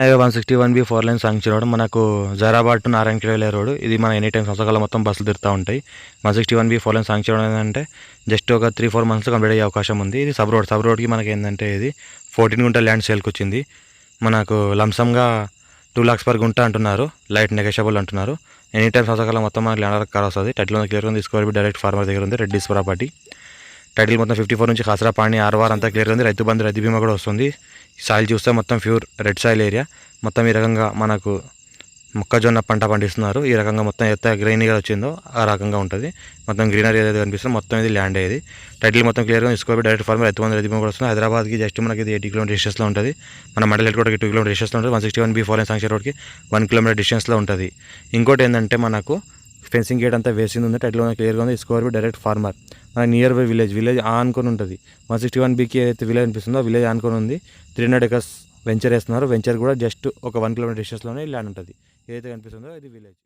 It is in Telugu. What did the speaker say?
161B 4 లైన్ శాంక్షన్ రోడ్ మనకు జైరాబాద్ టు నారాయణఖేడ్ వెళ్ళే రోడ్. ఇది మన ఎనీ టైం సంవత్సరాల మొత్తం బస్సులు తిరుగుతూ ఉంటాయి. 161B 4 లైన్ శాంక్షన్ రోడ్ ఏంటంటే జస్ట్ ఒక 3-4 మంత్స్లో కంప్లీట్ అయ్యే అవకాశం ఉంది. ఇది సబ్ రోడ్కి మనకి ఏంటంటే ఇది 14 గుంట ల్యాండ్ సేల్కి వచ్చింది. మనకు లంసంగా 2 lakhs per గుంట అంటున్నారు. లైట్ నెగోషియబుల్ అంటున్నారు. ఎనీ టైం సంవత్సరాల మొత్తం మనకి ల్యాండ్ కార్ వస్తుంది. టైటిల్ క్లియర్గా తీసుకోవాలి. డైరెక్ట్ ఫార్మర్ దగ్గర ఉంది. రెడ్డిస్ ప్రాపర్టీ. టైటిల్ మొత్తం 54 నుంచి ఖాసరా పాణి ఆర్వార్ అంతా క్లియర్గా ఉంది. రైతు బంధు రైతు బీమా కూడా వస్తుంది. సాయిల్ చూస్తే మొత్తం ప్యూర్ రెడ్ సాయిల్ ఏరియా. మొత్తం ఈ రకంగా మనకు మొక్కజొన్న పంట పండిస్తున్నారు. ఈ రకంగా మొత్తం ఎంత గ్రీనరీగా వచ్చిందో ఆ రకంగా ఉంటుంది. మొత్తం గ్రీనరీ ఏదైతే కనిపిస్తుందో మొత్తం ఇది ల్యాండ్ అయ్యేది. టైటిల్ మొత్తం క్లియర్గా తీసుకోవాలి. డైరెక్ట్ ఫార్మర్ రైతు బంధు రైతు బీమా కూడా వస్తుంది. హైదరాబాద్కి జస్ట్ మనకి ఇది 80 km డిస్టెన్స్లో ఉంటుంది. మన మండలి హెడ్ క్వార్టర్కి 2 km డిస్టెన్స్లో ఉంటుంది. 161B 4 లైన్ శాంక్షన్ రోడ్కి 1 km డిస్టెన్స్లో ఉంటుంది. ఇంకోటి ఏంటంటే మనకు ఫెన్సింగ్ గేట్ అంతా వేసింది ఉంది. టైటిల్ క్లియర్గా ఉంది. తీసుకోవాలి. డైరెక్ట్ ఫార్మర్ మన నియర్ బై విలేజ్ ఆనుకొని ఉంటుంది. 161Bకి ఏదైతే విలేజ్ అనిపిస్తుందో ఆ విలేజ్ ఆనుకొని ఉంది. 300 acres వెంచర్ వేస్తున్నారు. వెంచర్ కూడా జస్ట్ ఒక 1 km డిస్టెన్స్లోనే ల్యాండ్ ఉంటుంది. ఏదైతే కనిపిస్తుందో అది విలేజ్.